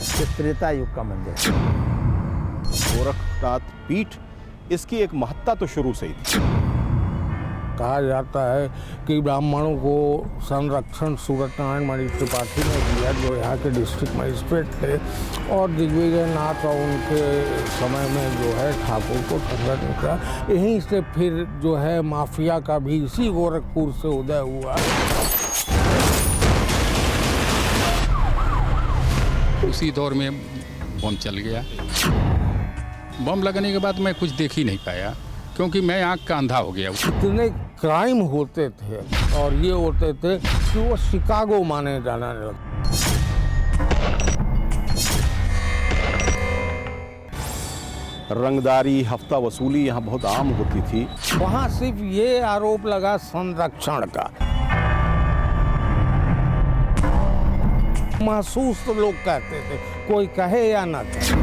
ये त्रेता युग का मंदिर है। गोरखनाथ पीठ, इसकी एक महत्ता तो शुरू से ही थी। कहा जाता है कि ब्राह्मणों को संरक्षण सूरत नारायण मणि त्रिपाठी ने दिया, जो यहाँ के डिस्ट्रिक्ट मजिस्ट्रेट थे, और दिग्विजय नाथ और उनके समय में जो है ठाकुर को संरक्षण किया। यहीं से फिर जो है माफिया का भी इसी गोरखपुर से उदय हुआ। उसी दौर में बम चल गया। बम लगने के बाद मैं कुछ देख ही नहीं पाया, क्योंकि मैं आँख का अंधा हो गया। इतने क्राइम होते थे और ये होते थे कि वो शिकागो माने जाना लगा। रंगदारी, हफ्ता वसूली यहाँ बहुत आम होती थी। वहाँ सिर्फ ये आरोप लगा संरक्षण का। महसूस तो लोग कहते थे, कोई कहे या न कहे।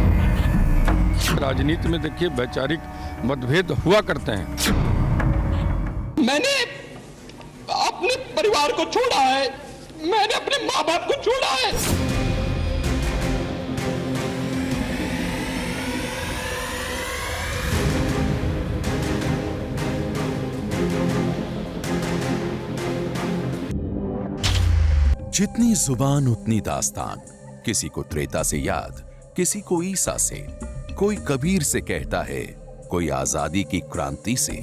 राजनीति में देखिए वैचारिक मतभेद हुआ करते हैं। मैंने अपने परिवार को छोड़ा है, मैंने अपने माँ बाप को छोड़ा है। जितनी जुबान उतनी दास्तान। किसी को त्रेता से याद, किसी को ईसा से, कोई कबीर से कहता है, कोई आजादी की क्रांति से।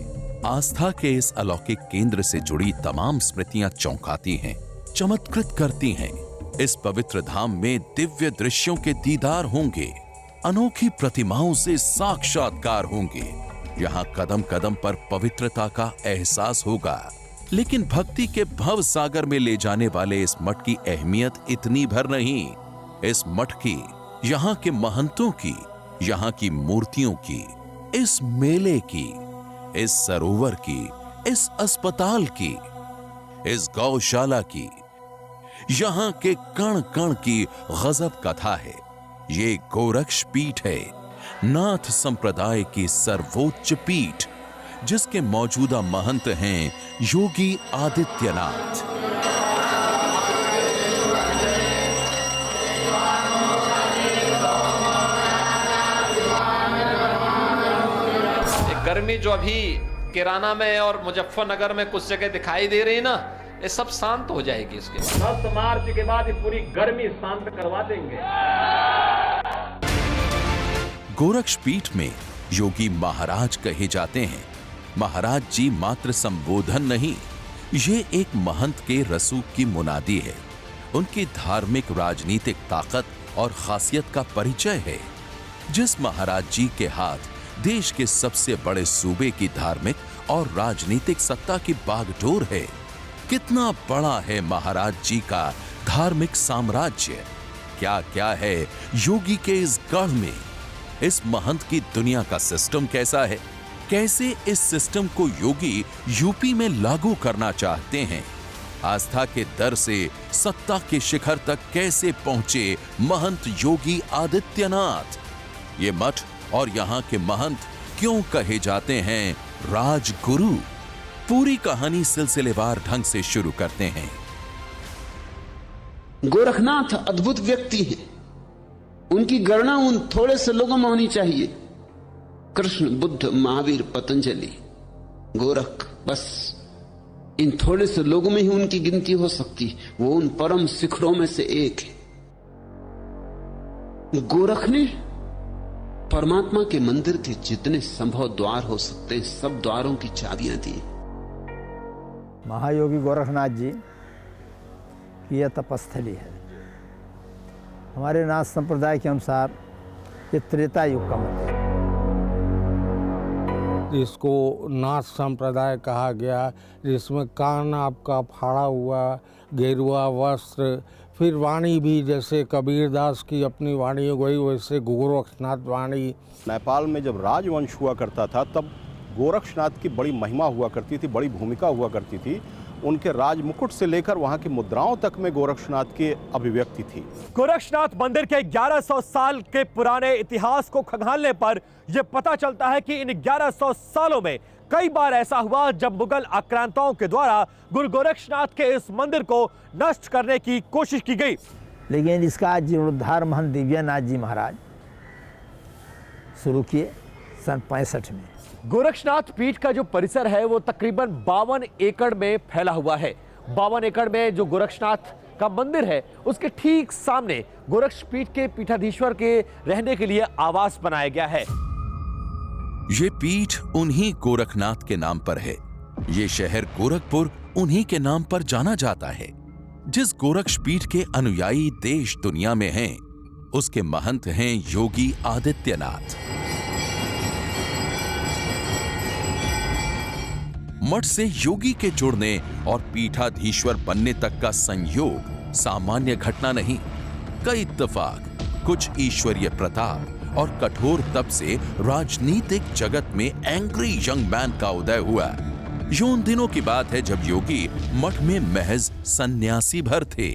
आस्था के इस अलौकिक केंद्र से जुड़ी तमाम स्मृतियां चौंकाती हैं, चमत्कृत करती हैं। इस पवित्र धाम में दिव्य दृश्यों के दीदार होंगे, अनोखी प्रतिमाओं से साक्षात्कार होंगे। यहाँ कदम कदम पर पवित्रता का एहसास होगा। लेकिन भक्ति के भव सागर में ले जाने वाले इस मठ की अहमियत इतनी भर नहीं। इस मठ की, यहाँ के महंतों की, यहाँ की मूर्तियों की, इस मेले की, इस सरोवर की, इस अस्पताल की, इस गौशाला की, यहाँ के कण कण की गजब कथा है। ये गोरक्ष पीठ है, नाथ संप्रदाय की सर्वोच्च पीठ, जिसके मौजूदा महंत हैं योगी आदित्यनाथ। गर्मी जो अभी किराना में और मुजफ्फरनगर में कुछ जगह दिखाई दे रही है ना, ये सब शांत हो जाएगी। इसके 10 मार्च के बाद ये पूरी गर्मी शांत करवा देंगे। गोरक्ष पीठ में योगी महाराज कहे जाते हैं। महाराज जी मात्र संबोधन नहीं, ये एक महंत के रसूख की मुनादी है। उनकी धार्मिक राजनीतिक ताकत और खासियत का परिचय है। जिस महाराज जी के हाथ देश के सबसे बड़े सूबे की धार्मिक और राजनीतिक सत्ता की बागडोर है। कितना बड़ा है महाराज जी का धार्मिक साम्राज्य, क्या क्या है योगी के इस गढ़ में। इस महंत की दुनिया का सिस्टम कैसा है, कैसे इस सिस्टम को योगी यूपी में लागू करना चाहते हैं। आस्था के दर से सत्ता के शिखर तक कैसे पहुंचे महंत योगी आदित्यनाथ। ये मठ और यहाँ के महंत क्यों कहे जाते हैं राजगुरु। पूरी कहानी सिलसिलेवार ढंग से शुरू करते हैं। गोरखनाथ अद्भुत व्यक्ति हैं। उनकी गणना उन थोड़े से लोगों में होनी चाहिए। कृष्ण, बुद्ध, महावीर, पतंजलि, गोरख, बस इन थोड़े से लोगों में ही उनकी गिनती हो सकती। वो उन परम शिखरों में से एक है। गोरख ने परमात्मा के मंदिर के जितने संभव द्वार हो सकते हैं, सब द्वारों की चाबियां दी। महायोगी गोरखनाथ जी की यह तपस्थली है। हमारे नाथ संप्रदाय के अनुसार ये त्रेता युग का मंदिर है। जिसको नाथ संप्रदाय कहा गया, जिसमें कान आपका फाड़ा हुआ, गेरुआ वस्त्र, फिर वाणी भी जैसे कबीरदास की अपनी वाणी हो गई, वैसे गोरखनाथ वाणी। नेपाल में जब राजवंश हुआ करता था तब गोरक्षनाथ की बड़ी महिमा हुआ करती थी, बड़ी भूमिका हुआ करती थी। उनके राज मुकुट से लेकर वहां की मुद्राओं तक में गोरक्षनाथ की अभिव्यक्ति थी। गोरक्षनाथ मंदिर के 1100 साल के पुराने इतिहास को खंगालने पर यह पता चलता है कि इन 1100 सालों में कई बार ऐसा हुआ जब मुगल आक्रांताओं के द्वारा गुरु गोरक्षनाथ के इस मंदिर को नष्ट करने की कोशिश की गई। लेकिन इसका जीर्णोद्धार महंत दिव्यानाथ जी महाराज शुरू किए सन 65 में। गोरक्षनाथ पीठ का जो परिसर है वो तकरीबन 52 एकड़ में फैला हुआ है। 52 एकड़ में जो गोरक्षनाथ का मंदिर है उसके ठीक सामने गोरक्ष पीठ के पीठाधीश्वर के रहने के लिए आवास बनाया गया है। ये पीठ उन्हीं गोरखनाथ के नाम पर है। ये शहर गोरखपुर उन्हीं के नाम पर जाना जाता है। जिस गोरक्ष पीठ के अनुयायी देश दुनिया में हैं, उसके महंत हैं योगी आदित्यनाथ। मठ से योगी के जुड़ने और पीठाधीश्वर बनने तक का संयोग सामान्य घटना नहीं। कई इत्तेफाक, कुछ ईश्वरीय प्रताप और कठोर तप से राजनीतिक जगत में एंग्री यंग मैन का उदय हुआ। ये उन दिनों की बात है जब योगी मठ में महज सन्यासी भर थे।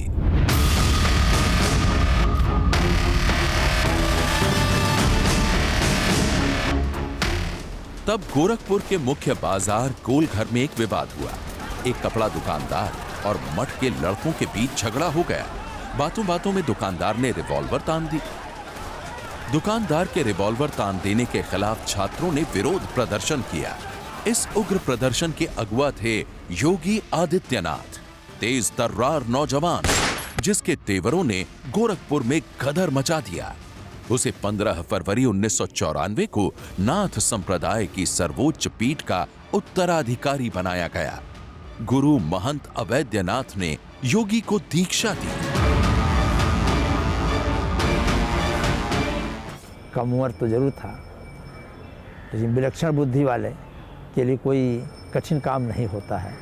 तब गोरखपुर के मुख्य बाजार गोलघर में एक विवाद हुआ। एक कपड़ा दुकानदार और मठ के लड़कों के बीच झगड़ा हो गया। बातों बातों में दुकानदार ने रिवॉल्वर तान दी। दुकानदार के रिवॉल्वर तान देने के खिलाफ छात्रों ने विरोध प्रदर्शन किया। इस उग्र प्रदर्शन के अगुआ थे योगी आदित्यनाथ, तेज तर्रार नौजवान जिसके तेवरों ने गोरखपुर में गदर मचा दिया। उसे 15 फरवरी 1994 को नाथ संप्रदाय की सर्वोच्च पीठ का उत्तराधिकारी बनाया गया। गुरु महंत अवैधनाथ ने योगी को दीक्षा दी। कम उम्र तो जरूर था, लेकिन विलक्षण बुद्धि वाले के लिए कोई कठिन काम नहीं होता है।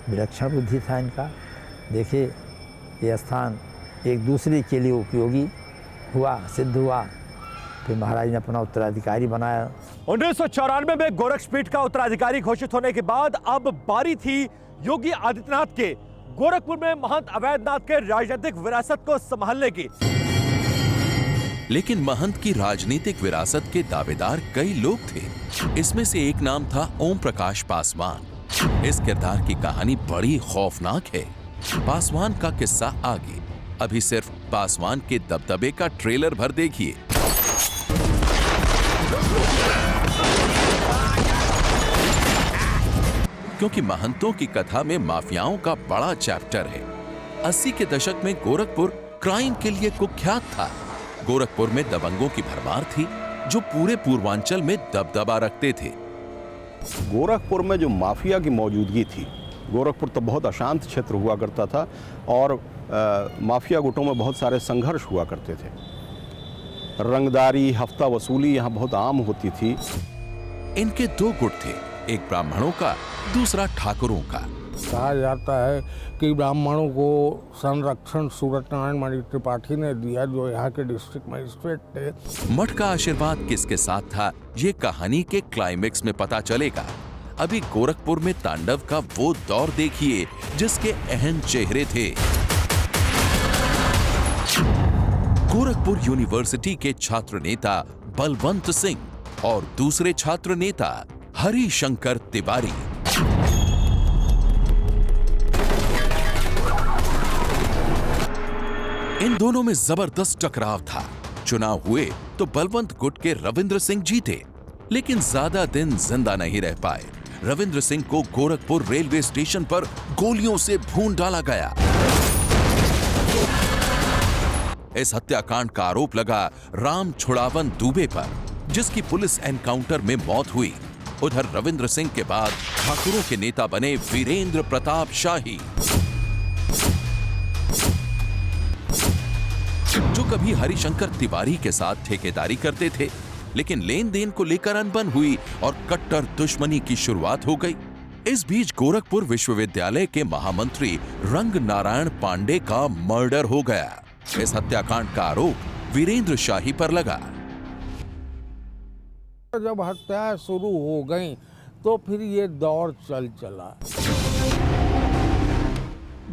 विलक्षण बुद्धि था इनका। देखिए, ये स्थान एक दूसरे के लिए उपयोगी हुआ, सिद्ध हुआ। फिर महाराज ने अपना उत्तराधिकारी बनाया। 1994 में गोरक्ष पीठ का उत्तराधिकारी घोषित होने के बाद अब बारी थी योगी आदित्यनाथ के गोरखपुर में महंत अवैधनाथ के राजनीतिक विरासत को संभालने की। लेकिन महंत की राजनीतिक विरासत के दावेदार कई लोग थे। इसमें से एक नाम था ओम प्रकाश पासवान। इस किरदार की कहानी बड़ी खौफनाक है। पासवान का किस्सा आगे। अभी सिर्फ पासवान के दबदबे का ट्रेलर भर देखिए। क्योंकि महंतों की कथा में माफियाओं का बड़ा चैप्टर है। 80 के दशक में गोरखपुर क्राइम के लिए कुख्यात था। गोरखपुर में दबंगों की भरमार थी जो पूरे पूर्वांचल में दबदबा रखते थे। गोरखपुर में जो माफिया की मौजूदगी थी, गोरखपुर तो बहुत अशांत क्षेत्र हुआ करता था और माफिया गुटों में बहुत सारे संघर्ष हुआ करते थे। रंगदारी, हफ्ता वसूली यहाँ बहुत आम होती थी। इनके दो गुट थे, एक ब्राह्मणों का, दूसरा ठाकुरों का। कहा जाता है कि ब्राह्मणों को संरक्षण सूरत नारायण मणि त्रिपाठी ने दिया, जो यहाँ के डिस्ट्रिक्ट मजिस्ट्रेट थे। मठ का आशीर्वाद किसके साथ था, ये कहानी के क्लाइमेक्स में पता चलेगा। अभी गोरखपुर में तांडव का वो दौर देखिए जिसके अहम चेहरे थे। गोरखपुर यूनिवर्सिटी के छात्र नेता बलवंत सिंह और दूसरे छात्र नेता हरिशंकर तिवारी। इन दोनों में जबरदस्त टकराव था। चुनाव हुए तो बलवंत गुट के रविंद्र सिंह जीते, लेकिन ज्यादा दिन जिंदा नहीं रह पाए। रविंद्र सिंह को गोरखपुर रेलवे स्टेशन पर गोलियों से भून डाला गया। इस हत्याकांड का आरोप लगा राम छुड़ावन दुबे पर, जिसकी पुलिस एनकाउंटर में मौत हुई। उधर रविंद्र सिंह के बाद ठाकुरों के नेता बने वीरेंद्र प्रताप शाही, जो कभी हरिशंकर तिवारी के साथ ठेकेदारी करते थे, लेकिन लेन देन को लेकर अनबन हुई और कट्टर दुश्मनी की शुरुआत हो गई। इस बीच गोरखपुर विश्वविद्यालय के महामंत्री रंग नारायण पांडे का मर्डर हो गया। इस हत्याकांड का आरोप वीरेंद्र शाही पर लगा। जब हत्याएं शुरू हो गई तो फिर ये दौर चला।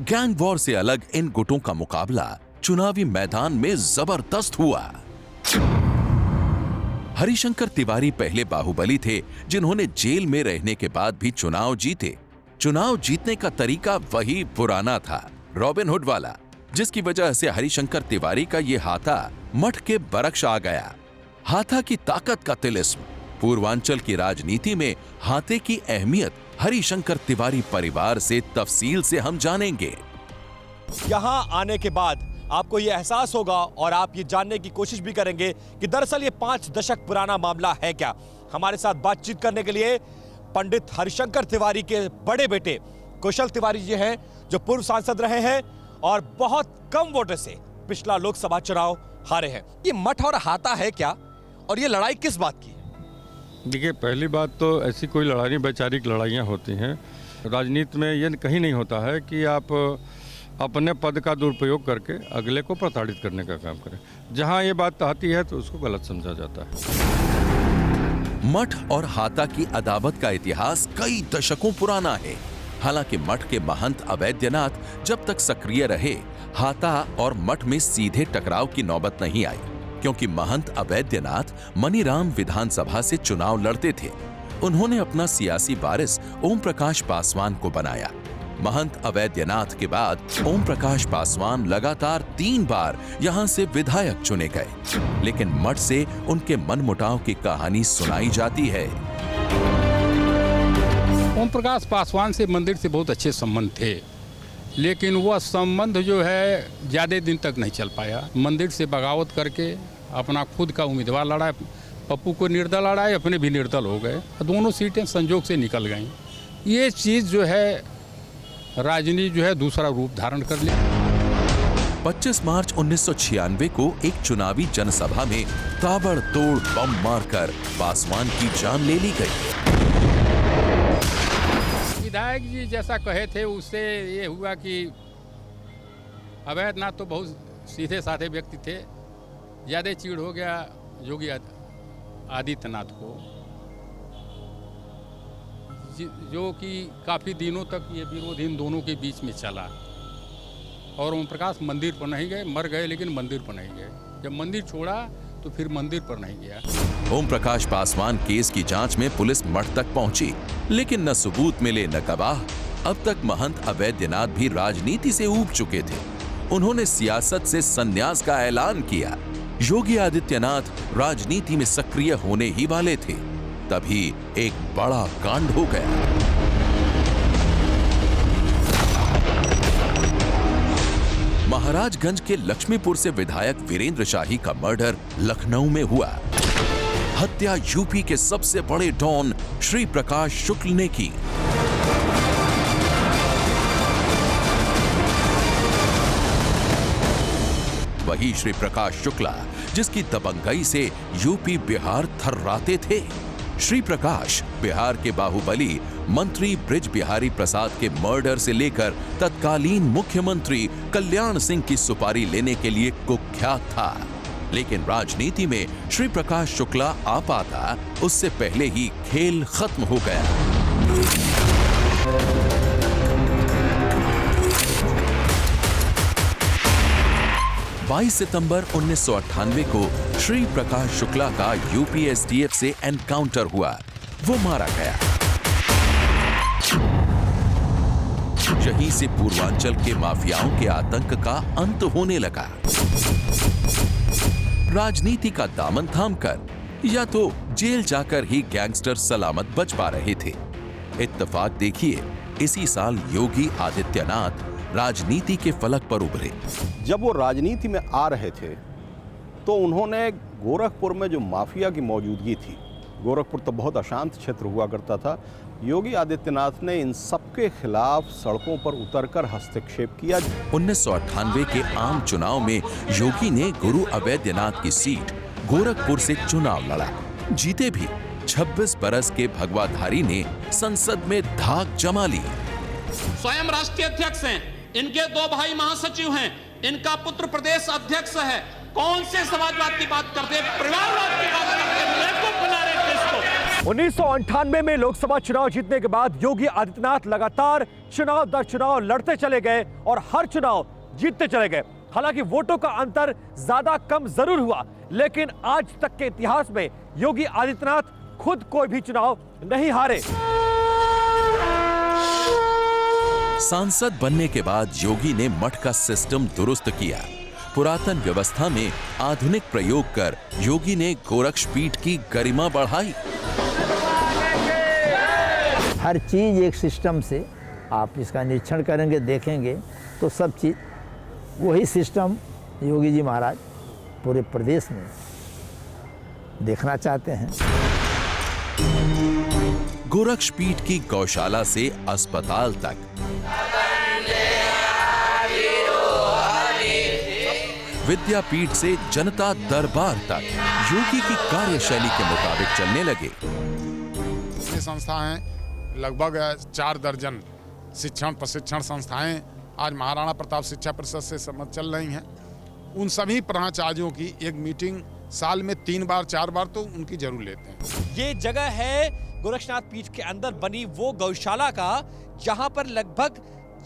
गैंग वॉर से अलग इन गुटों का मुकाबला चुनावी मैदान में जबरदस्त हुआ। हरिशंकर तिवारी पहले बाहुबली थे, जिन्होंने जेल में रहने के बाद भी चुनाव जीते। चुनाव जीतने का तरीका वही पुराना था, रॉबिन हुड वाला, जिसकी वजह से हरिशंकर तिवारी का ये हाथा मठ के बरक्स आ गया। हाथा की ताकत का तिलिस्म। पूर्वांचल की राजनीति में हाथे की अहमियत हरिशंकर तिवारी परिवार से तफसील से हम जानेंगे। यहाँ आने के बाद आपको यह एहसास होगा और आप ये जानने की कोशिश भी करेंगे कि दरअसल ये 5 दशक पुराना मामला है क्या। हमारे साथ बातचीत करने के लिए पंडित हरिशंकर तिवारी के बड़े बेटे कुशल तिवारी जी हैं, जो पूर्व सांसद रहे हैं और बहुत कम वोटों से पिछला लोकसभा चुनाव हारे हैं। ये मठ और हाथा है क्या, और ये लड़ाई किस बात की? देखिए, पहली बात तो ऐसी कोई लड़ाई नहीं, वैचारिक लड़ाइयाँ होती हैं। राजनीति में ये कहीं नहीं होता है कि आप अपने पद का दुरुपयोग करके अगले को प्रताड़ित करने का काम करें। जहाँ ये बात आती है तो उसको गलत समझा जाता है। मठ और हाथा की अदावत का इतिहास कई दशकों पुराना है। हालांकि मठ के महंत अवैधनाथ जब तक सक्रिय रहे, हाथा और मठ में सीधे टकराव की नौबत नहीं आई, क्योंकि महंत अवैधनाथ मनीराम विधानसभा से चुनाव लड़ते थे। उन्होंने अपना सियासी वारिस ओम प्रकाश पासवान को बनाया। महंत अवैधनाथ के बाद ओम प्रकाश पासवान लगातार 3 बार यहां से विधायक चुने गए, लेकिन मठ से उनके मनमुटाव की कहानी सुनाई जाती है। ओम प्रकाश पासवान से मंदिर से बहुत अच्छे संबंध थे, लेकिन वह संबंध जो है ज़्यादा दिन तक नहीं चल पाया। मंदिर से बगावत करके अपना खुद का उम्मीदवार लड़ाए, पप्पू को निर्दल लड़ाए, अपने भी निर्दल हो गए। दोनों सीटें संजोग से निकल गईं। ये चीज़ जो है राजनीति जो है दूसरा रूप धारण कर ली। 25 मार्च 1996 को एक चुनावी जनसभा में ताबड़तोड़ बम मारकर पासवान की जान ले ली गई। विधायक जी जैसा कहे थे उससे ये हुआ कि अवैधनाथ तो बहुत सीधे साधे व्यक्ति थे, ज़्यादा चीड़ हो गया योगी आदित्यनाथ को, जो कि काफ़ी दिनों तक ये विरोध इन दोनों के बीच में चला। और ओम प्रकाश मंदिर पर नहीं गए, मर गए लेकिन मंदिर पर नहीं गए। जब मंदिर छोड़ा तो फिर मंदिर पर नहीं गया। ओम प्रकाश पासवान केस की जांच में पुलिस मठ तक पहुंची, लेकिन न सबूत मिले न गवाह। अब तक महंत अवैधनाथ भी राजनीति से ऊब चुके थे। उन्होंने सियासत से संन्यास का ऐलान किया। योगी आदित्यनाथ राजनीति में सक्रिय होने ही वाले थे, तभी एक बड़ा कांड हो गया। महाराजगंज के लक्ष्मीपुर से विधायक वीरेंद्र शाही का मर्डर लखनऊ में हुआ। हत्या यूपी के सबसे बड़े डॉन श्री प्रकाश शुक्ल ने की। वही श्री प्रकाश शुक्ला जिसकी दबंगई से यूपी बिहार थर्राते थे। श्री प्रकाश बिहार के बाहुबली मंत्री बृज बिहारी प्रसाद के मर्डर से लेकर तत्कालीन मुख्यमंत्री कल्याण सिंह की सुपारी लेने के लिए कुख्यात था, लेकिन राजनीति में श्री प्रकाश शुक्ला आ पाता उससे पहले ही खेल खत्म हो गया। 22 सितंबर 1998 को श्री प्रकाश शुक्ला का यूपी एसटीएफ से एनकाउंटर हुआ। वो मारा गया। यहीं से पूर्वांचल के माफियाओं के आतंक का अंत होने लगा। राजनीति का दामन थामकर या तो जेल जाकर ही गैंगस्टर सलामत बच पा रहे थे। इत्तेफाक देखिए, इसी साल योगी आदित्यनाथ राजनीति के फलक पर उभरे। जब वो राजनीति में आ रहे थे तो उन्होंने गोरखपुर में जो माफिया की मौजूदगी थी, गोरखपुर तो बहुत अशांत क्षेत्र हुआ करता था, योगी आदित्यनाथ ने इन सबके खिलाफ सड़कों पर उतरकर हस्तक्षेप किया। 1998 के आम चुनाव में योगी ने गुरु अवैधनाथ की सीट गोरखपुर से चुनाव लड़ा, जीते भी। 26 बरस के भगवाधारी ने संसद में धाक जमा ली। स्वयं राष्ट्रीय अध्यक्ष हैं, इनके 2 भाई महासचिव हैं, इनका पुत्र प्रदेश अध्यक्ष है। कौन से समाजवाद की बात करते, परिवारवाद की बात करते, बेवकूफ बना रहे थे इसको। 1998 में लोकसभा चुनाव जीतने के बाद योगी आदित्यनाथ लगातार चुनाव दर चुनाव लड़ते चले गए और हर चुनाव जीतते चले गए। हालांकि वोटों का अंतर ज्यादा कम जरूर हुआ, लेकिन आज तक के इतिहास में योगी आदित्यनाथ खुद कोई भी चुनाव नहीं हारे। सांसद बनने के बाद योगी ने मठ का सिस्टम दुरुस्त किया। पुरातन व्यवस्था में आधुनिक प्रयोग कर योगी ने गोरक्षपीठ की गरिमा बढ़ाई। हर चीज़ एक सिस्टम से आप इसका निरीक्षण करेंगे, देखेंगे तो सब चीज़ वही सिस्टम योगी जी महाराज पूरे प्रदेश में देखना चाहते हैं। गोरक्षपीठ की गौशाला से अस्पताल तक, विद्यापीठ से जनता दरबार तक योगी की कार्यशैली के मुताबिक चलने लगे। ये संस्थाएं लगभग 4 दर्जन शिक्षण प्रशिक्षण संस्थाएं आज महाराणा प्रताप शिक्षा परिषद से संबद्ध चल रही हैं। उन सभी प्राचार्यों की एक मीटिंग साल में 3 बार 4 बार तो उनकी जरूर लेते हैं। ये जगह है गोरक्षनाथ पीठ के अंदर बनी वो गौशाला का, जहां पर लगभग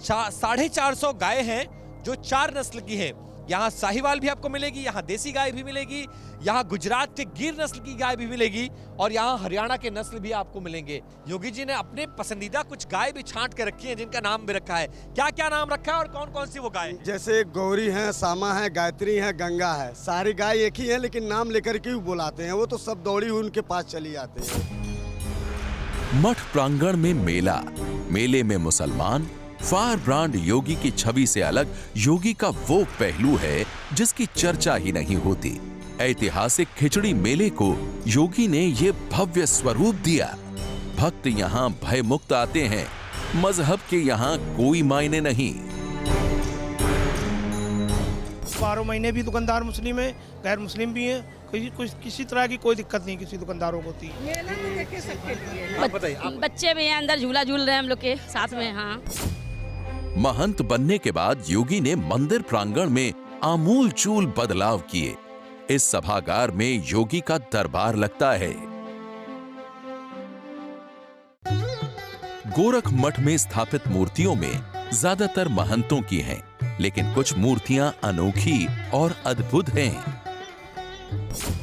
450 गाय हैं जो 4 नस्ल की हैं। यहाँ साहिवाल भी आपको मिलेगी, यहाँ देसी गाय भी मिलेगी, यहाँ गुजरात के गिर नस्ल की गाय भी मिलेगी और यहाँ हरियाणा के नस्ल भी आपको मिलेंगे। योगी जी ने अपने पसंदीदा कुछ गाय भी छांट के रखी हैं जिनका नाम भी रखा है। क्या क्या नाम रखा है और कौन कौन सी वो गाय? जैसे गौरी है, सामा है, गायत्री है, गंगा है। सारी गाय एक ही है लेकिन नाम लेकर के बुलाते हैं। वो तो सब दौड़ी हुई उनके पास चली आते हैं। मठ प्रांगण में मेला, मेले में मुसलमान, फायर ब्रांड योगी की छवि से अलग योगी का वो पहलू है जिसकी चर्चा ही नहीं होती। ऐतिहासिक खिचड़ी मेले को योगी ने ये भव्य स्वरूप दिया। भक्त यहाँ भय मुक्त आते हैं, मजहब के यहाँ कोई मायने नहीं। 12 महीने भी दुकानदार मुस्लिम है, गैर मुस्लिम भी है। किसी तरह की कोई दिक्कत नहीं किसी दुकानदारों को होती। बच्चे भी हैं अंदर, झूला झूल रहे हैं हम लोग के साथ में। हाँ, महंत बनने के बाद योगी ने मंदिर प्रांगण में आमूलचूल बदलाव किए। इस सभागार में योगी का दरबार लगता है। गोरख मठ में स्थापित मूर्तियों में ज्यादातर महंतों की हैं, लेकिन कुछ मूर्तियां अनोखी और अद्भुत हैं।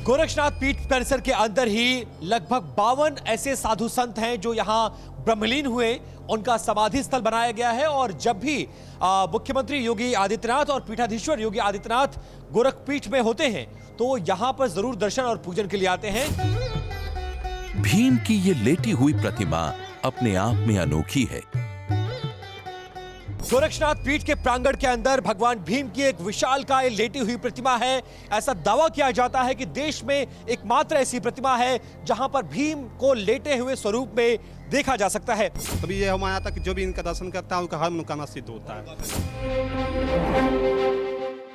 गोरक्षनाथ पीठ परिसर के अंदर ही लगभग 52 ऐसे साधु संत हैं जो यहाँ ब्रह्मलीन हुए। उनका समाधि स्थल बनाया गया है और जब भी मुख्यमंत्री योगी आदित्यनाथ और पीठाधीश्वर योगी आदित्यनाथ गोरखपीठ में होते हैं तो यहाँ पर जरूर दर्शन और पूजन के लिए आते हैं। भीम की ये लेटी हुई प्रतिमा अपने आप में अनोखी है। गोरक्षनाथ पीठ के प्रांगण के अंदर भगवान भीम की एक विशालकाय लेटी हुई प्रतिमा है। ऐसा दावा किया जाता है कि देश में एकमात्र ऐसी प्रतिमा है जहां पर भीम को लेटे हुए स्वरूप में देखा जा सकता है। अभी ये हमारे यहाँ तक जो भी इनका दर्शन करता है उनका हर मनोकामना सिद्ध होता है।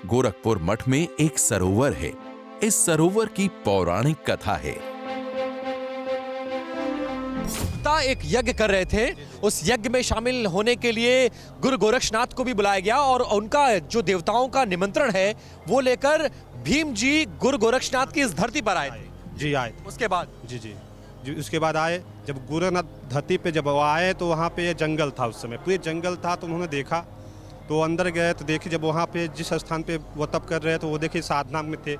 गोरखपुर मठ में एक सरोवर है। इस सरोवर की पौराणिक कथा है। एक यज्ञ कर रहे थे, उस यज्ञ में शामिल होने के लिए गुरु गोरक्षनाथ को भी बुलाया गया और उनका जो देवताओं का निमंत्रण है वो लेकर भीम जी गुरु गोरक्षनाथ की इस धरती पर आए थे। जी आए। उसके बाद जी उसके बाद आए, जब गोरखनाथ धरती पे जब वो आए तो वहाँ पे जंगल था, उस समय पूरे जंगल था। तो उन्होंने देखा तो अंदर गए तो देखे जब वहाँ पे जिस स्थान पे वो तप कर रहे थे वो देखे साधना में थे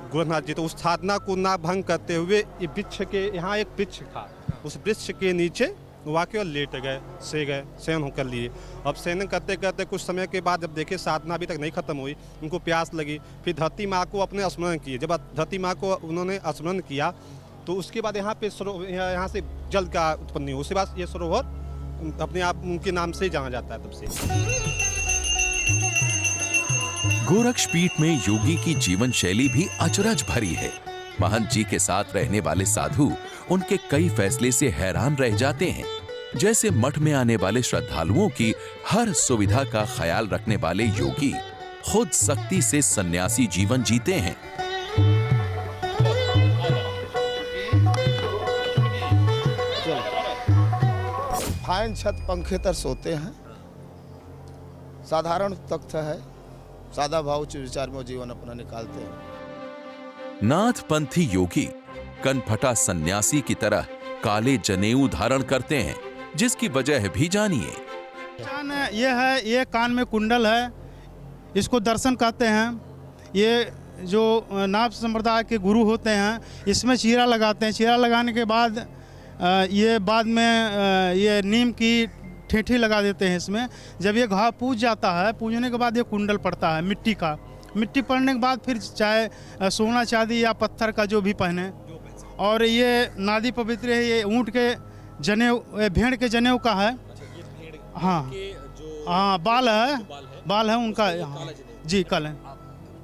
गोरखनाथ जी। तो उस साधना को ना भंग करते हुए वृक्ष के यहाँ एक वृक्ष था, उस वृक्ष के नीचे वाकई लेट गए, से गए, शयन होकर लिए। अब शयन करते करते कुछ समय के बाद जब देखे साधना अभी तक नहीं खत्म हुई, उनको प्यास लगी, फिर धरती माँ को अपने स्मरण किए। जब धरती माँ को उन्होंने स्मरण किया तो उसके बाद यहाँ पे यहाँ से जल का उत्पन्न हुई। उसके बाद ये सरोवर अपने आप उनके नाम से जाना जाता है तब से। गोरक्षपीठ में योगी की जीवन शैली भी अचरज भरी है। महंत जी के साथ रहने वाले साधु उनके कई फैसले से हैरान रह जाते हैं। जैसे मठ में आने वाले श्रद्धालुओं की हर सुविधा का ख्याल रखने वाले योगी खुद सख्ती से सन्यासी जीवन जीते हैं। फाइन छत पंखे तर सोते हैं, साधारण तख्त है, सादा भाव विचार में जीवन अपना निकालते हैं। नाथपंथी योगी कनफटा सन्यासी की तरह काले जनेऊ धारण करते हैं, जिसकी वजह भी जानिए। ये है, ये कान में कुंडल है, इसको दर्शन कहते हैं। ये जो नाथ संप्रदाय के गुरु होते हैं इसमें चीरा लगाते हैं। चीरा लगाने के बाद ये बाद में ये नीम की ठेठी लगा देते हैं इसमें। जब ये घाव पूज जाता है, पूजने के बाद ये कुंडल पड़ता है मिट्टी का। मिट्टी पड़ने के बाद फिर चाहे सोना चांदी या पत्थर का जो भी पहने। और ये नादी पवित्र है, ये ऊँट के जनेऊ, भेड़ के जनेऊ का है। हाँ हाँ, बाल है उनका। हाँ जी, कल है।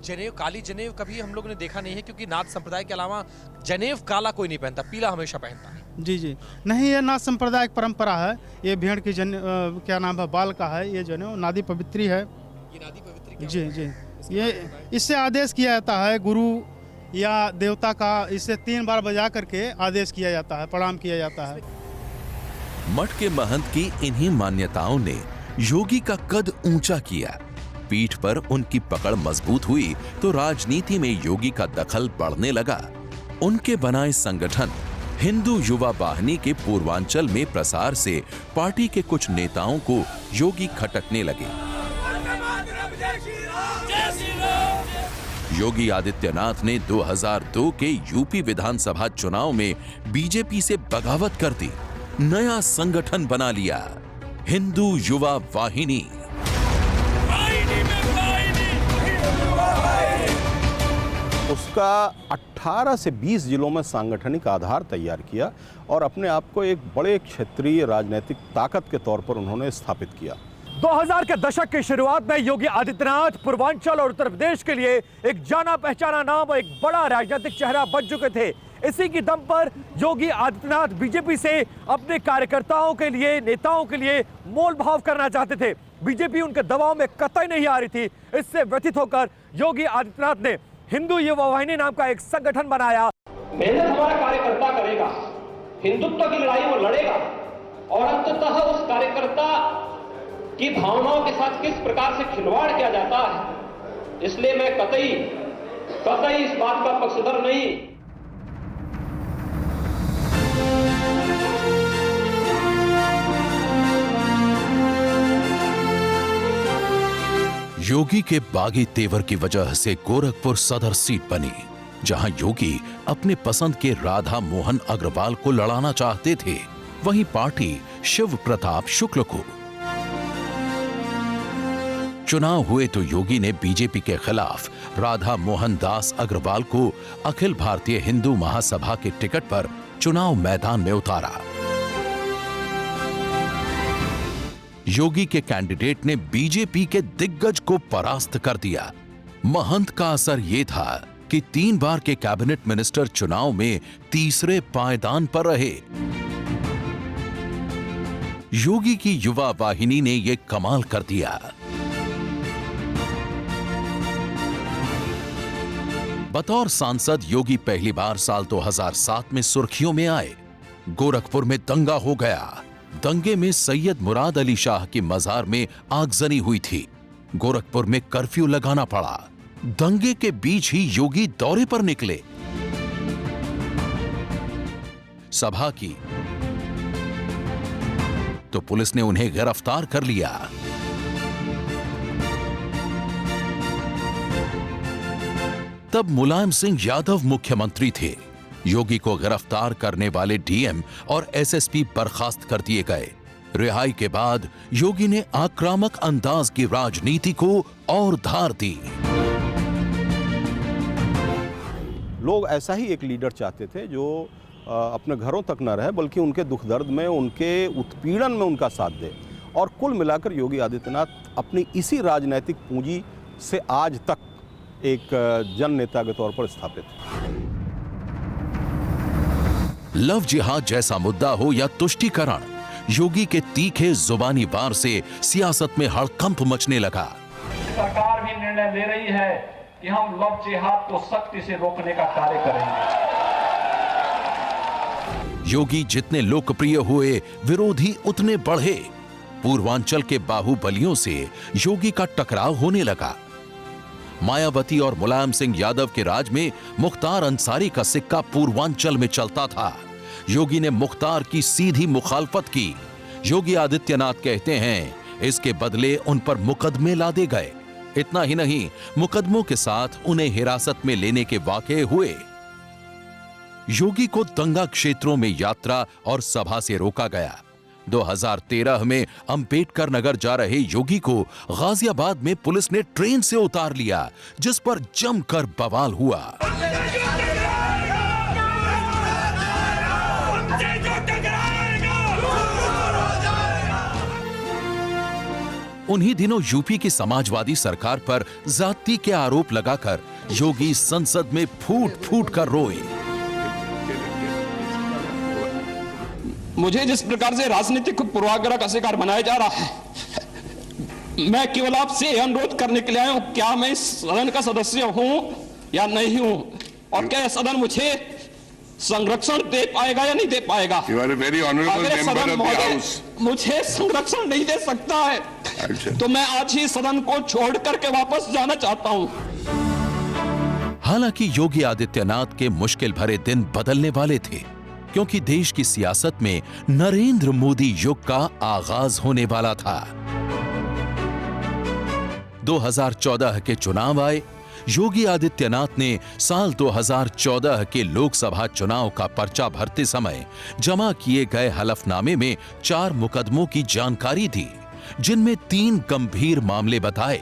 जनेऊ, काली जनेऊ कभी हम लोगों ने देखा नहीं है, क्योंकि नाथ संप्रदाय के अलावा जनेऊ काला कोई नहीं पहनता, पीला हमेशा पहनता है। जी जी, नहीं, ये नाथ संप्रदाय की परंपरा है। ये भेड़ की क्या नाम है, बाल का है ये जनेऊ। नादी पवित्री है ये। नादी पवित्री जी जी, ये इससे आदेश किया जाता है गुरु या देवता का। इससे 3 बार बजा करके आदेश किया जाता है, प्रणाम किया जाता है। मठ के महंत की इन्हीं मान्यताओं ने योगी का कद ऊंचा किया। पीठ पर उनकी पकड़ मजबूत हुई तो राजनीति में योगी का दखल बढ़ने लगा। उनके बनाए संगठन हिंदू युवा वाहिनी के पूर्वांचल में प्रसार से पार्टी के कुछ नेताओं को योगी खटकने लगे। योगी आदित्यनाथ ने 2002 के यूपी विधानसभा चुनाव में बीजेपी से बगावत कर दी। नया संगठन बना लिया, हिंदू युवा वाहिनी। उसका 18 से 20 जिलों में सांगठनिक आधार तैयार किया और अपने आप को एक बड़े क्षेत्रीय राजनीतिक ताकत के तौर पर उन्होंने स्थापित किया। 2000 के दशक की शुरुआत में योगी आदित्यनाथ पूर्वांचल और उत्तर प्रदेश के लिए एक जाना पहचाना नाम और एक बड़ा राजनीतिक चेहरा बन चुके थे। इसी की दम पर योगी आदित्यनाथ बीजेपी से अपने कार्यकर्ताओं के लिए, नेताओं के लिए मोल भाव करना चाहते थे। बीजेपी उनके दबाव में कतई नहीं आ रही थी। इससे व्यथित होकर योगी आदित्यनाथ ने हिंदू युवा वाहिनी नाम का एक संगठन बनाया। मेहनत हमारा कार्यकर्ता करेगा, हिंदुत्व की लड़ाई वो लड़ेगा और अंततः उस कार्यकर्ता की भावनाओं के साथ किस प्रकार से खिलवाड़ किया जाता है। इसलिए मैं कतई इस बात का पक्षधर नहीं। योगी के बागी तेवर की वजह से गोरखपुर सदर सीट बनी, जहां योगी अपने पसंद के राधा मोहन अग्रवाल को लड़ाना चाहते थे। वहीं पार्टी शिव प्रताप शुक्ल को। चुनाव हुए तो योगी ने बीजेपी के खिलाफ राधा मोहन दास अग्रवाल को अखिल भारतीय हिंदू महासभा के टिकट पर चुनाव मैदान में उतारा। योगी के कैंडिडेट ने बीजेपी के दिग्गज को परास्त कर दिया। महंत का असर यह था कि 3 बार के कैबिनेट मिनिस्टर चुनाव में तीसरे पायदान पर रहे। योगी की युवा वाहिनी ने यह कमाल कर दिया। बतौर सांसद योगी पहली बार साल 2007 में सुर्खियों में आए। गोरखपुर में दंगा हो गया। दंगे में सैयद मुराद अली शाह की मजार में आगजनी हुई थी। गोरखपुर में कर्फ्यू लगाना पड़ा। दंगे के बीच ही योगी दौरे पर निकले। सभा की तो पुलिस ने उन्हें गिरफ्तार कर लिया। तब मुलायम सिंह यादव मुख्यमंत्री थे। योगी को गिरफ्तार करने वाले डीएम और एसएसपी बर्खास्त कर दिए गए। रिहाई के बाद योगी ने आक्रामक अंदाज की राजनीति को और धार दी। लोग ऐसा ही एक लीडर चाहते थे जो अपने घरों तक न रहे बल्कि उनके दुख दर्द में, उनके उत्पीड़न में उनका साथ दे। और कुल मिलाकर योगी आदित्यनाथ अपनी इसी राजनीतिक पूंजी से आज तक एक जन नेता के तौर पर स्थापित है। लव जिहाद जैसा मुद्दा हो या तुष्टीकरण, योगी के तीखे जुबानी वार से सियासत में हड़कंप मचने लगा। सरकार भी निर्णय ले रही है कि हम लव जिहाद को सख्ती से रोकने का कार्य करेंगे। योगी जितने लोकप्रिय हुए, विरोधी उतने बढ़े। पूर्वांचल के बाहुबलियों से योगी का टकराव होने लगा। मायावती और मुलायम सिंह यादव के राज में मुख्तार अंसारी का सिक्का पूर्वांचल में चलता था। योगी ने मुख्तार की सीधी मुखालफत की। योगी आदित्यनाथ कहते हैं इसके बदले उन पर मुकदमे लादे गए। इतना ही नहीं, मुकदमों के साथ उन्हें हिरासत में लेने के वाकये हुए। योगी को दंगा क्षेत्रों में यात्रा और सभा से रोका गया। 2013 में अंबेडकर नगर जा रहे योगी को गाजियाबाद में पुलिस ने ट्रेन से उतार लिया, जिस पर जमकर बवाल हुआ। उन्हीं दिनों यूपी की समाजवादी सरकार पर जाति के आरोप लगाकर योगी संसद में फूट फूट कर रोए। मुझे जिस प्रकार से राजनीतिक पूर्वाग्रह का शिकार बनाया जा रहा है, मैं केवल आपसे अनुरोध करने के लिए आया हूं, क्या मैं इस सदन का सदस्य हूं या नहीं हूं, और क्या सदन मुझे संरक्षण दे पाएगा या नहीं दे पाएगा। अगर सदन मुझे संरक्षण नहीं दे सकता है तो मैं आज ही सदन को छोड़ करके वापस जाना चाहता हूं। हालांकि योगी आदित्यनाथ के मुश्किल भरे दिन बदलने वाले थे, क्योंकि देश की सियासत में नरेंद्र मोदी युग का आगाज होने वाला था। 2014 के चुनाव आए। योगी आदित्यनाथ ने साल 2014 के लोकसभा चुनाव का पर्चा भरते समय जमा किए गए हलफनामे में 4 मुकदमों की जानकारी दी, जिनमें 3 गंभीर मामले बताए।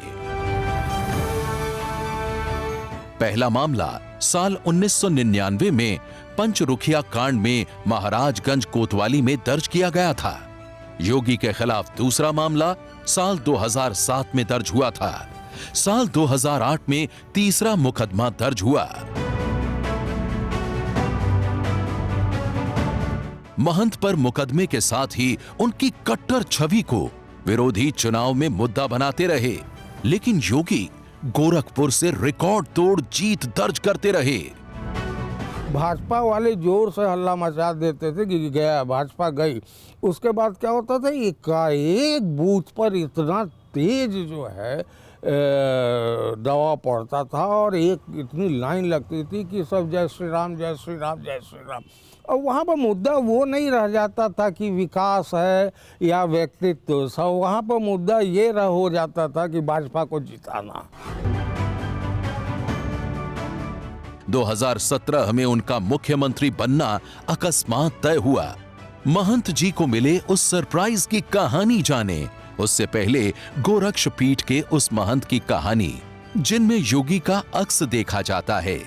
पहला मामला साल 1999 में पंचरुखिया कांड में महाराजगंज कोतवाली में दर्ज किया गया था। योगी के खिलाफ दूसरा मामला साल 2007 में दर्ज हुआ था। साल 2008 में तीसरा मुकदमा दर्ज हुआ। महंत पर मुकदमे के साथ ही उनकी कट्टर छवि को विरोधी चुनाव में मुद्दा बनाते रहे, लेकिन योगी गोरखपुर से रिकॉर्ड तोड़ जीत दर्ज करते रहे। भाजपा वाले जोर से हल्ला मचा देते थे कि गया भाजपा गई। उसके बाद क्या होता था, एकाएक बूथ पर इतना तेज जो है दबाव पड़ता था और एक इतनी लाइन लगती थी कि सब जय श्री राम जय श्री राम जय श्री राम। और वहाँ पर मुद्दा वो नहीं रह जाता था कि विकास है या व्यक्तित्व, सब वहाँ पर मुद्दा ये हो जाता था कि भाजपा को जिताना। 2017 में उनका मुख्यमंत्री बनना अकस्मात तय हुआ। महंत जी को मिले उस सरप्राइज की कहानी जाने, उससे पहले गोरक्ष पीठ के उस महंत की कहानी जिनमें योगी का अक्स देखा जाता है।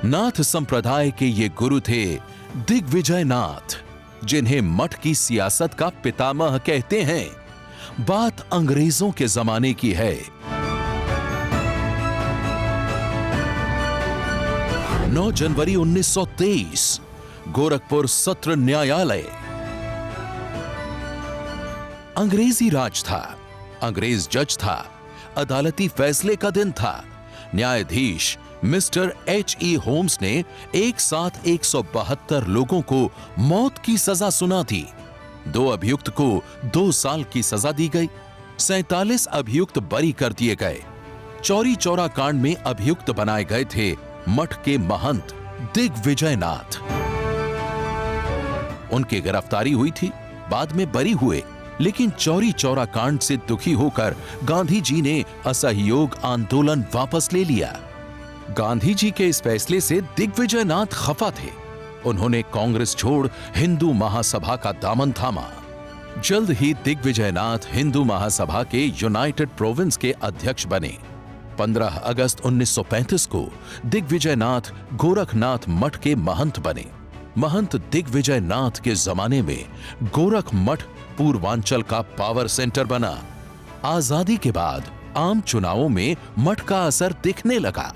नाथ संप्रदाय के ये गुरु थे दिग्विजय नाथ, जिन्हें मठ की सियासत का पितामह कहते हैं। बात अंग्रेजों के जमाने की है। 9 जनवरी 1923 गोरखपुर सत्र न्यायालय। अंग्रेजी राज था, अंग्रेज जज था, अदालती फैसले का दिन था। न्यायाधीश मिस्टर H.E. होम्स ने एक साथ 172 लोगों को मौत की सजा सुना दी। 2 अभियुक्त को 2 साल की सजा दी गई। 47 अभियुक्त बरी कर दिए गए। चौरी चौरा कांड में अभियुक्त बनाए गए थे मठ के महंत दिग्विजय नाथ। उनकी गिरफ्तारी हुई थी, बाद में बरी हुए, लेकिन चौरी चौरा कांड से दुखी होकर गांधी जी ने असहयोग आंदोलन वापस ले लिया। गांधी जी के इस फैसले से दिग्विजय नाथ खफा थे। उन्होंने कांग्रेस छोड़ हिंदू महासभा का दामन थामा। जल्द ही दिग्विजय नाथ हिंदू महासभा के यूनाइटेड प्रोविंस के अध्यक्ष बने। 15 अगस्त 1935 को दिग्विजय नाथ गोरखनाथ मठ के महंत बने। महंत दिग्विजय नाथ के जमाने में गोरख मठ पूर्वांचल का पावर सेंटर बना। आजादी के बाद आम चुनावों में मठ का असर दिखने लगा।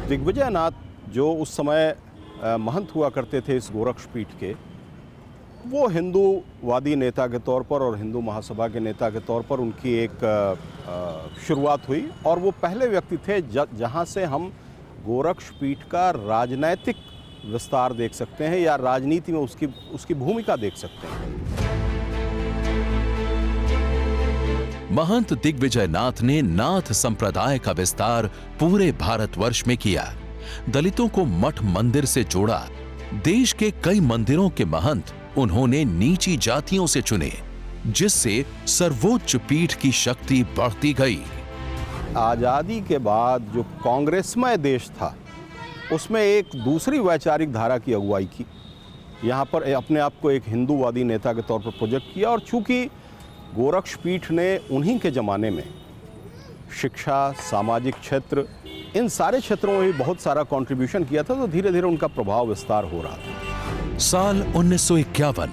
दिग्विजय नाथ जो उस समय महंत हुआ करते थे इस गोरक्ष पीठ के, वो हिंदूवादी नेता के तौर पर और हिंदू महासभा के नेता के तौर पर उनकी एक शुरुआत हुई। और वो पहले व्यक्ति थे जहां से हम गोरक्ष पीठ का राजनैतिक विस्तार देख सकते हैं या राजनीति में उसकी भूमिका देख सकते हैं। महंत दिग्विजय नाथ ने नाथ संप्रदाय का विस्तार पूरे भारतवर्ष में किया। दलितों को मठ मंदिर से जोड़ा। देश के कई मंदिरों के महंत उन्होंने नीची जातियों से चुने, जिससे सर्वोच्च पीठ की शक्ति बढ़ती गई। आजादी के बाद जो कांग्रेसमय देश था उसमें एक दूसरी वैचारिक धारा की अगुवाई की। यहाँ पर अपने आप को एक हिंदूवादी नेता के तौर पर प्रोजेक्ट किया, और चूंकि गोरक्षपीठ ने उन्हीं के ज़माने में शिक्षा, सामाजिक क्षेत्र, इन सारे क्षेत्रों में भी बहुत सारा कंट्रीब्यूशन किया था, तो धीरे धीरे उनका प्रभाव विस्तार हो रहा था। साल 1951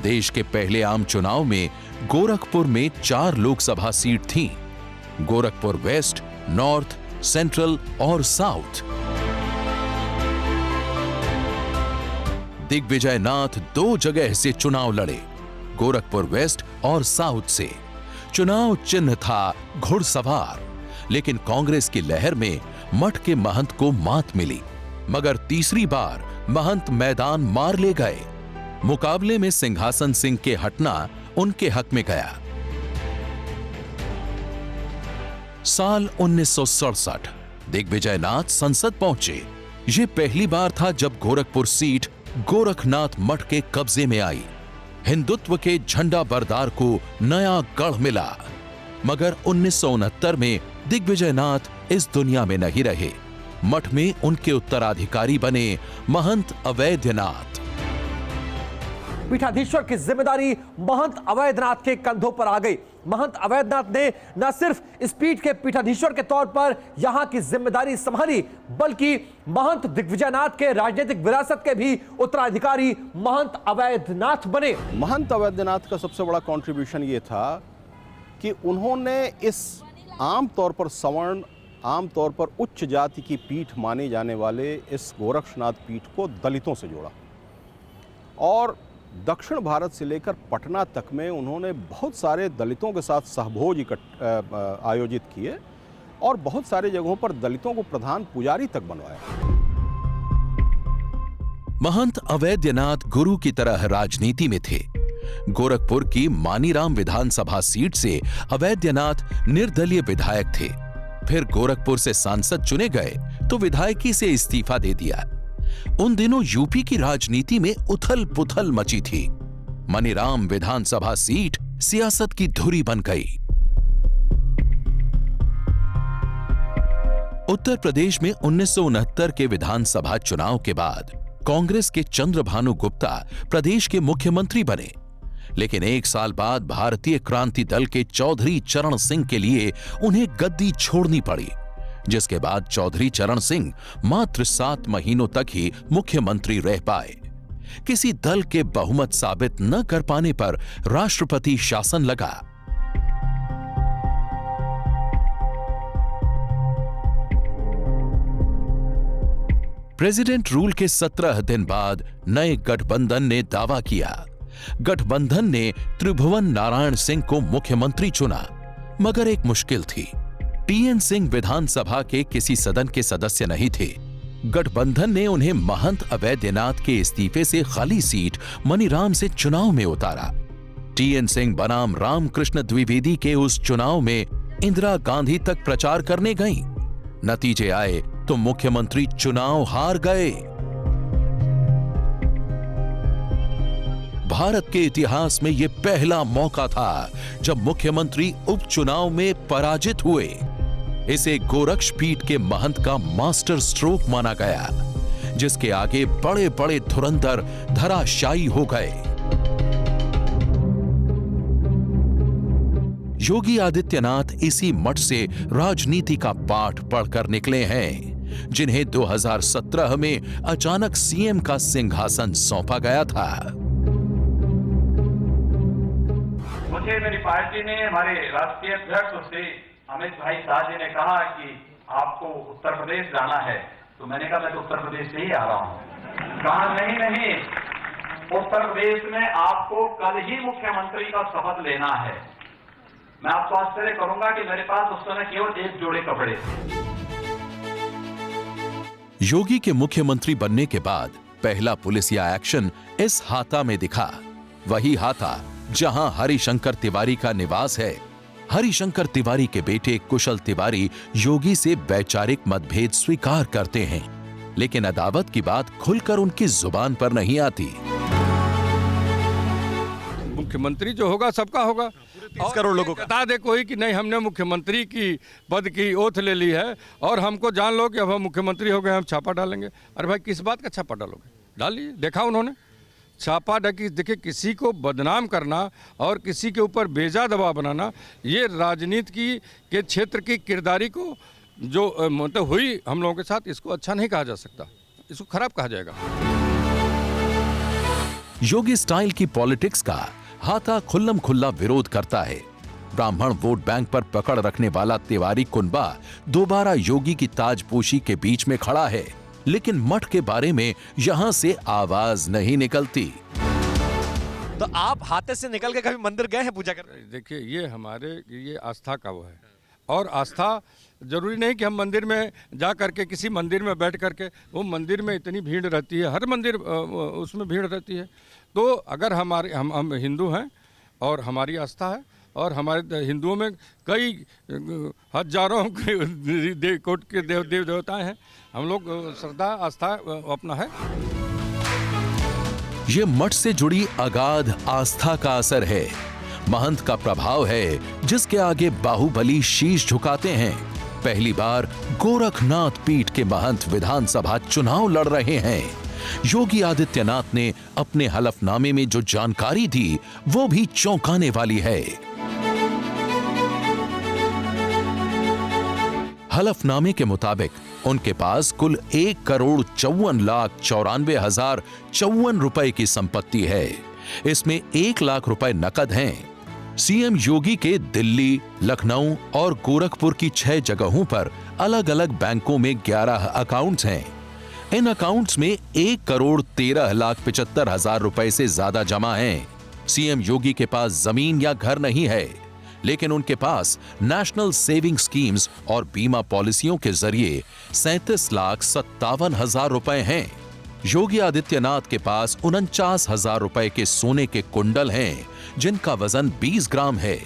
देश के पहले आम चुनाव में गोरखपुर में 4 लोकसभा सीट थीं। गोरखपुर वेस्ट, नॉर्थ, सेंट्रल और साउथ। दिग्विजय नाथ 2 जगह से चुनाव लड़े, गोरखपुर वेस्ट और साउथ से। चुनाव चिन्ह था घुड़सवार, लेकिन कांग्रेस की लहर में मठ के महंत को मात मिली, मगर तीसरी बार महंत मैदान मार ले गए। मुकाबले में सिंहासन सिंह के हटना उनके हक में गया। साल 1967 दिग्विजय नाथ संसद पहुंचे। यह पहली बार था जब गोरखपुर सीट गोरखनाथ मठ के कब्जे में आई। हिंदुत्व के झंडा बरदार को नया गढ़ मिला, मगर 1969 में दिग्विजय नाथ इस दुनिया में नहीं रहे। मठ में उनके उत्तराधिकारी बने महंत अवैधनाथ। पीठाधीश्वर की जिम्मेदारी महंत अवैधनाथ के कंधों पर आ गई। महंत अवैधनाथ ने न सिर्फ इस पीठ के पीठाधीश्वर के तौर पर यहां की जिम्मेदारी संभाली, बल्कि महंत दिग्विजयनाथ के राजनीतिक विरासत के भी उत्तराधिकारी महंत अवैधनाथ बने। महंत अवैधनाथ का सबसे बड़ा कंट्रीब्यूशन ये था कि उन्होंने इस आमतौर पर सवर्ण, आमतौर पर उच्च जाति की पीठ माने जाने वाले इस गोरक्षनाथ पीठ को दलितों से जोड़ा, और दक्षिण भारत से लेकर पटना तक में उन्होंने बहुत सारे दलितों के साथ सहभोज आयोजित किए, और बहुत सारे जगहों पर दलितों को प्रधान पुजारी तक बनवाया। महंत अवैधनाथ गुरु की तरह राजनीति में थे। गोरखपुर की मानीराम विधानसभा सीट से अवैधनाथ निर्दलीय विधायक थे। फिर गोरखपुर से सांसद चुने गए तो विधायकी से इस्तीफा दे दिया। उन दिनों यूपी की राजनीति में उथल पुथल मची थी। मनीराम विधानसभा सीट सियासत की धुरी बन गई। उत्तर प्रदेश में 1969 के विधानसभा चुनाव के बाद कांग्रेस के चंद्रभानु गुप्ता प्रदेश के मुख्यमंत्री बने, लेकिन 1 साल बाद भारतीय क्रांति दल के चौधरी चरण सिंह के लिए उन्हें गद्दी छोड़नी पड़ी, जिसके बाद चौधरी चरण सिंह मात्र 7 महीनों तक ही मुख्यमंत्री रह पाए। किसी दल के बहुमत साबित न कर पाने पर राष्ट्रपति शासन लगा। प्रेसिडेंट रूल के 17 दिन बाद नए गठबंधन ने दावा किया। गठबंधन ने त्रिभुवन नारायण सिंह को मुख्यमंत्री चुना, मगर एक मुश्किल थी। टीएन सिंह विधानसभा के किसी सदन के सदस्य नहीं थे। गठबंधन ने उन्हें महंत अवैधनाथ के इस्तीफे से खाली सीट मनीराम से चुनाव में उतारा। टीएन सिंह बनाम रामकृष्ण द्विवेदी के उस चुनाव में इंदिरा गांधी तक प्रचार करने गईं। नतीजे आए तो मुख्यमंत्री चुनाव हार गए। भारत के इतिहास में यह पहला मौका था जब मुख्यमंत्री उपचुनाव में पराजित हुए। इसे गोरक्षपीठ के महंत का मास्टर स्ट्रोक माना गया, जिसके आगे बड़े बड़े धुरंधर धराशायी हो गए। योगी आदित्यनाथ इसी मठ से राजनीति का पाठ पढ़कर निकले हैं, जिन्हें 2017 में अचानक सीएम का सिंहासन सौंपा गया था। मुझे मेरी पार्टी ने, हमारे राष्ट्रीय अध्यक्ष श्री अमित भाई शाह जी ने कहा कि आपको उत्तर प्रदेश जाना है, तो मैंने कहा मैं तो उत्तर प्रदेश से ही आ रहा हूं। कहा नहीं, उत्तर प्रदेश में आपको कल ही मुख्यमंत्री का शपथ लेना है। मैं आपको आश्चर्य करूंगा कि मेरे पास उस समय केवल 1 जोड़े कपड़े थे। योगी के मुख्यमंत्री बनने के बाद पहला पुलिसिया एक्शन इस हाता में दिखा। वही हाता जहां हरिशंकर तिवारी का निवास है। हरिशंकर तिवारी के बेटे कुशल तिवारी योगी से वैचारिक मतभेद स्वीकार करते हैं, लेकिन अदावत की बात खुलकर उनकी जुबान पर नहीं आती। मुख्यमंत्री जो होगा सबका होगा। 30 करोड़ लोगों का बता दे कोई कि नहीं हमने मुख्यमंत्री की पद की ओथ ले ली है और हमको जान लो कि अब हम मुख्यमंत्री हो गए, हम छापा डालेंगे। अरे भाई किस बात का छापा डालोगे? डालिए, देखा उन्होंने छापा डाकी। देखिए, किसी को बदनाम करना और किसी के ऊपर बेजा दबाव बनाना, ये राजनीति के क्षेत्र की किरदारी को जो मतलब हुई हम लोगों के साथ, इसको अच्छा नहीं कहा जा सकता, इसको खराब कहा जाएगा। योगी स्टाइल की पॉलिटिक्स का हाथा खुल्लम खुल्ला विरोध करता है। ब्राह्मण वोट बैंक पर पकड़ रखने वाला तिवारी कुनबा दोबारा योगी की ताजपोशी के बीच में खड़ा है, लेकिन मठ के बारे में यहां से आवाज नहीं निकलती। तो आप हाथे से निकल के कभी मंदिर गए हैं पूजा करने? देखिए, ये आस्था का वो है, और आस्था जरूरी नहीं कि हम मंदिर में जा करके किसी मंदिर में बैठ करके, वो मंदिर में इतनी भीड़ रहती है, हर मंदिर उसमें भीड़ रहती है। तो अगर हम हिंदू हैं और हमारी आस्था है, और हमारे हिंदुओं में कई हजारों कोट के देव देवताएं हैं, हम लोग श्रद्धा आस्था अपना है। ये मठ से जुड़ी अगाध आस्था का असर है, महंत का प्रभाव है जिसके आगे बाहुबली शीश झुकाते हैं। पहली बार गोरखनाथ पीठ के महंत विधानसभा चुनाव लड़ रहे हैं। योगी आदित्यनाथ ने अपने हलफनामे में जो जानकारी दी वो भी चौंकाने वाली है। हलफनामे के मुताबिक उनके पास कुल 1,54,94,054 रुपए की संपत्ति है। इसमें 1 लाख रुपए नकद हैं। सीएम योगी के दिल्ली, लखनऊ और गोरखपुर की 6 जगहों पर अलग अलग बैंकों में 11 अकाउंट्स हैं। इन अकाउंट्स में 1,13,75,000 रुपए से ज्यादा जमा हैं। सीएम योगी के पास जमीन या घर नहीं है, लेकिन उनके पास नेशनल सेविंग स्कीम्स और बीमा पॉलिसियों के जरिए 37,57,000 रुपए हैं। योगी आदित्यनाथ के पास 49,000 रुपए के सोने के कुंडल हैं, जिनका वजन 20 ग्राम है।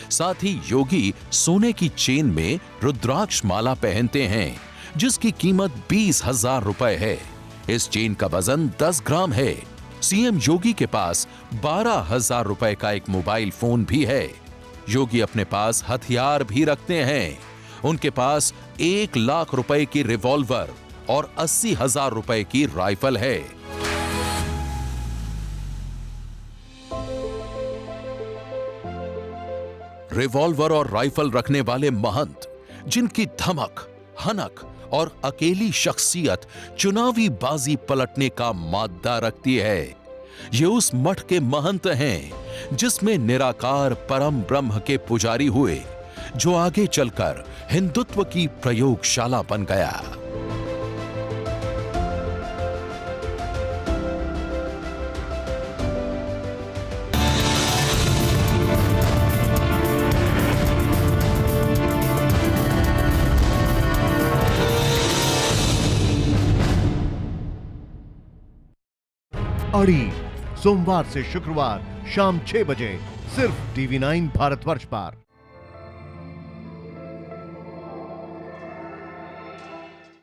साथ ही योगी सोने की चेन में रुद्राक्ष माला पहनते हैं, जिसकी कीमत 20,000 रुपए है। इस चेन का वजन 10 ग्राम है। सीएम योगी के पास 12,000 रुपए का एक मोबाइल फोन भी है। योगी अपने पास हथियार भी रखते हैं। उनके पास 1 लाख रुपए की रिवॉल्वर और 80,000 रुपए की राइफल है। रिवॉल्वर और राइफल रखने वाले महंत, जिनकी धमक, हनक और अकेली शख्सियत चुनावी बाजी पलटने का मादा रखती है, ये उस मठ के महंत हैं जिसमें निराकार परम ब्रह्म के पुजारी हुए, जो आगे चलकर हिंदुत्व की प्रयोगशाला बन गया। अड़ी सोमवार से शुक्रवार शाम 6 बजे सिर्फ TV9 भारतवर्ष पर।